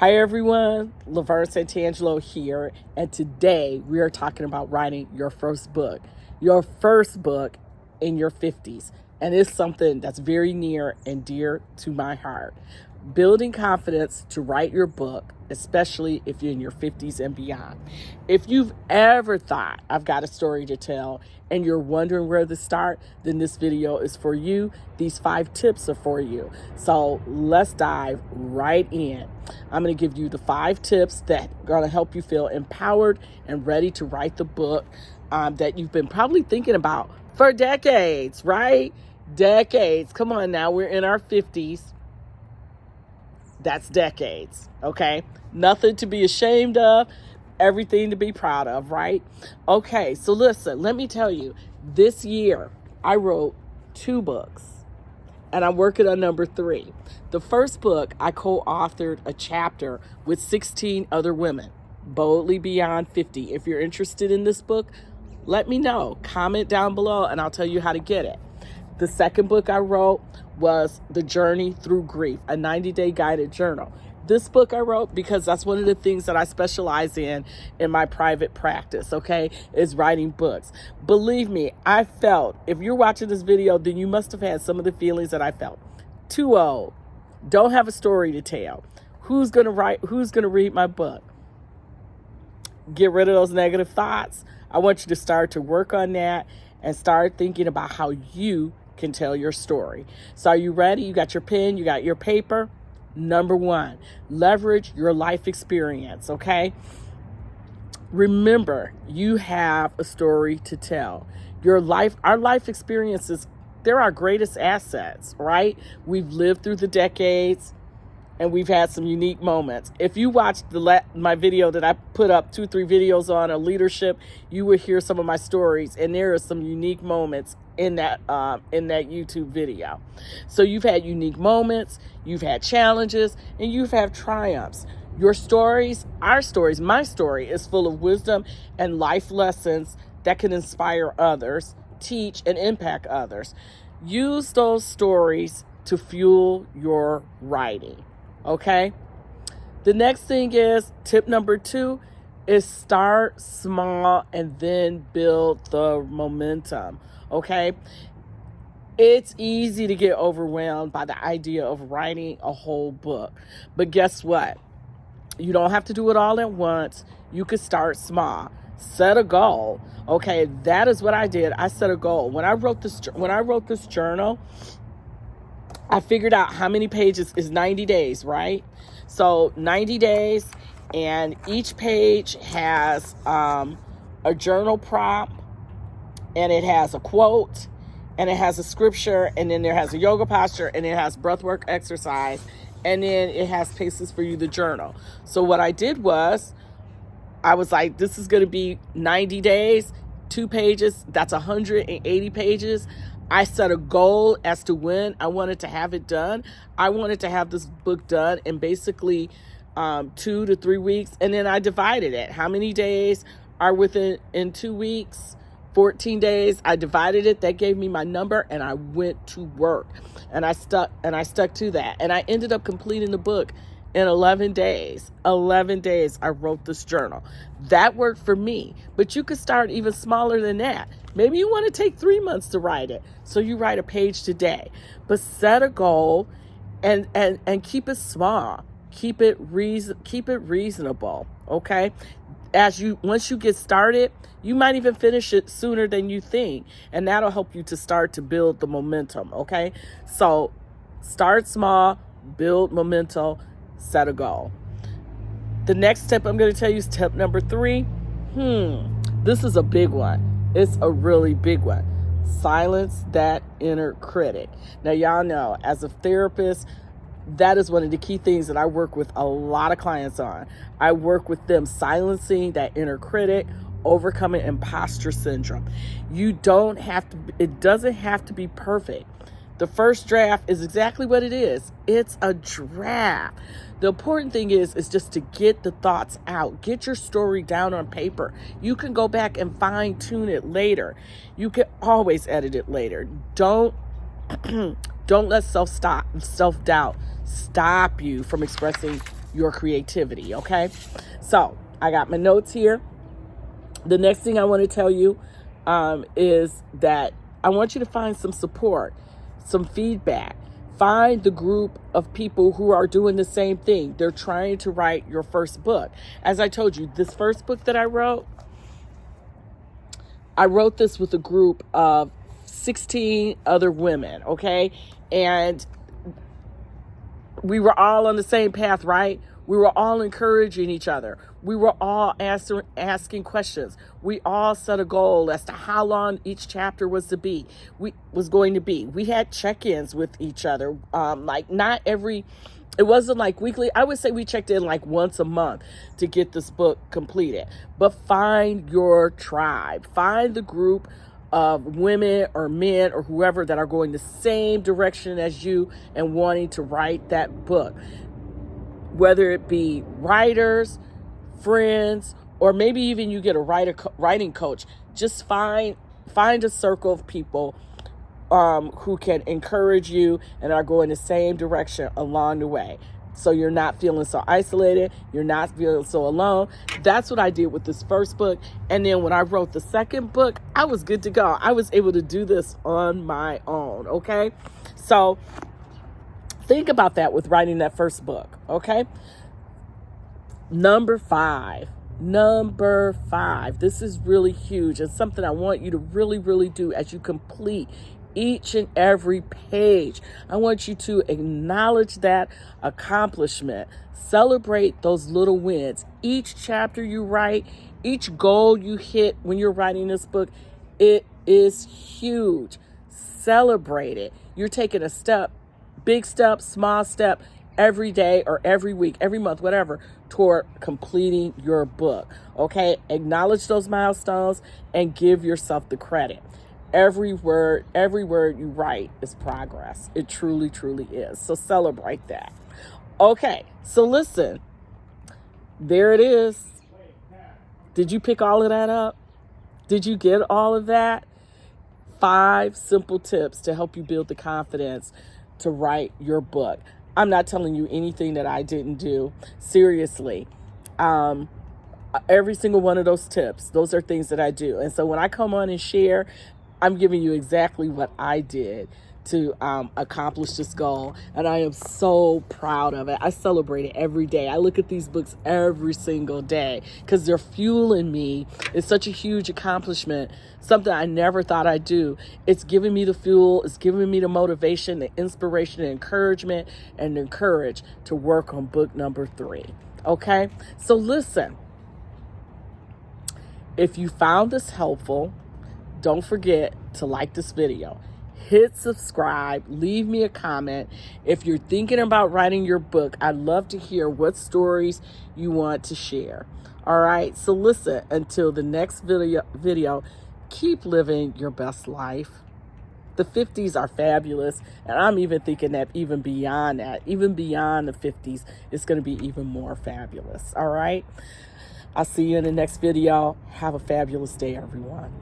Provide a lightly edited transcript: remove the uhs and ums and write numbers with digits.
Hi everyone, Laverne Santangelo here, and today we are talking about writing your first book in your 50s, and it's something that's very near and dear to my heart. Building confidence to write your book, especially if you're in your 50s and beyond. If you've ever thought, I've got a story to tell, and you're wondering where to start, then this video is for you. These 5 tips are for you. So let's dive right in. I'm going to give you the 5 tips that are going to help you feel empowered and ready to write the book that you've been probably thinking about for decades, right? Decades. Come on now, we're in our 50s. That's decades, okay? Nothing to be ashamed of, everything to be proud of, right? Okay, so listen, let me tell you, this year I wrote 2 books, and I'm working on number 3. The first book, I co-authored a chapter with 16 other women, boldly beyond 50. If you're interested in this book, let me know. Comment down below, and I'll tell you how to get it. The second book I wrote was The Journey Through Grief, a 90-day guided journal. This book I wrote because that's one of the things that I specialize in my private practice, okay, is writing books. Believe me, I felt, if you're watching this video, then you must have had some of the feelings that I felt. Too old, don't have a story to tell. Who's going to read my book? Get rid of those negative thoughts. I want you to start to work on that and start thinking about how you can tell your story. So are you ready? You got your pen, you got your paper. Number 1, leverage your life experience, okay? Remember, you have a story to tell. Our life experiences, they're our greatest assets, right? We've lived through the decades and we've had some unique moments. If you watched my video that I put up 2-3 videos on leadership, you will hear some of my stories, and there are some unique moments in that YouTube video. So you've had unique moments, you've had challenges, and you've had triumphs. Your stories, our stories, my story is full of wisdom and life lessons that can inspire others, teach, and impact others. Use those stories to fuel your writing. Okay? The next thing is, tip number 2 is start small and then build the momentum. Okay? It's easy to get overwhelmed by the idea of writing a whole book. But guess what? You don't have to do it all at once. You could start small. Set a goal. Okay, that is what I did. I set a goal. When I wrote this journal, I figured out how many pages is 90 days, right? So 90 days, and each page has a journal prompt, and it has a quote, and it has a scripture, and then there has a yoga posture, and it has breathwork exercise, and then it has paces for you to journal. So what I did was, I was like, this is going to be 90 days, 2 pages, that's 180 pages. I set a goal as to when I wanted to have it done. I wanted to have this book done in basically 2 to 3 weeks. And then I divided it. How many days are in 2 weeks? 14 days. I divided it. That gave me my number, and I went to work. And I stuck to that. And I ended up completing the book in 11 days. 11 days I wrote this journal. That worked for me. But you could start even smaller than that. Maybe you want to take 3 months to write it. So you write a page today. But set a goal and keep it small. Keep it reasonable. Okay? Once you get started, you might even finish it sooner than you think. And that'll help you to start to build the momentum. Okay? So start small, build momentum, set a goal. The next tip I'm going to tell you is tip number 3. This is a big one. It's a really big one. Silence that inner critic. Now, y'all know, as a therapist, that is one of the key things that I work with a lot of clients on. I work with them silencing that inner critic, overcoming imposter syndrome. It doesn't have to be perfect. The first draft is exactly what it is. It's a draft. The important thing is just to get the thoughts out. Get your story down on paper. You can go back and fine tune it later. You can always edit it later. Don't let self-doubt stop you from expressing your creativity, okay? So I got my notes here. The next thing I want to tell you is that I want you to find some support, some feedback. Find the group of people who are doing the same thing. They're trying to write your first book. As I told you, this first book that I wrote this with a group of 16 other women, okay? And we were all on the same path, right? We were all encouraging each other. We were all asking questions. We all set a goal as to how long each chapter was going to be. We had check-ins with each other. It wasn't like weekly. I would say we checked in like once a month to get this book completed. But find your tribe. Find the group of women or men or whoever that are going the same direction as you and wanting to write that book. Whether it be writers, friends, or maybe even you get a writing coach, just find a circle of people who can encourage you and are going the same direction along the way. So you're not feeling so isolated. You're not feeling so alone. That's what I did with this first book. And then when I wrote the second book, I was good to go. I was able to do this on my own, okay? So think about that with writing that first book, okay? Number five. This is really huge and something I want you to really, really do as you complete each and every page. I want you to acknowledge that accomplishment. Celebrate those little wins. Each chapter you write, each goal you hit when you're writing this book, it is huge. Celebrate it. You're taking a step, big step, small step, every day or every week, every month, whatever, toward completing your book. Okay? Acknowledge those milestones and give yourself the credit. Every word you write is progress. It truly, truly is. So celebrate that. Okay, so listen. There it is. Did you pick all of that up? Did you get all of that? 5 simple tips to help you build the confidence to write your book. I'm not telling you anything that I didn't do. Seriously. Every single one of those tips, those are things that I do. And so when I come on and share, I'm giving you exactly what I did to accomplish this goal. And I am so proud of it. I celebrate it every day. I look at these books every single day because they're fueling me. It's such a huge accomplishment, something I never thought I'd do. It's giving me the fuel. It's giving me the motivation, the inspiration, the encouragement, and the courage to work on book number 3. Okay? So listen, if you found this helpful, don't forget to like this video. Hit subscribe, leave me a comment. If you're thinking about writing your book, I'd love to hear what stories you want to share. All right, so listen, until the next video, keep living your best life. The 50s are fabulous, and I'm even thinking that even beyond the 50s, it's going to be even more fabulous. All right, I'll see you in the next video. Have a fabulous day, everyone.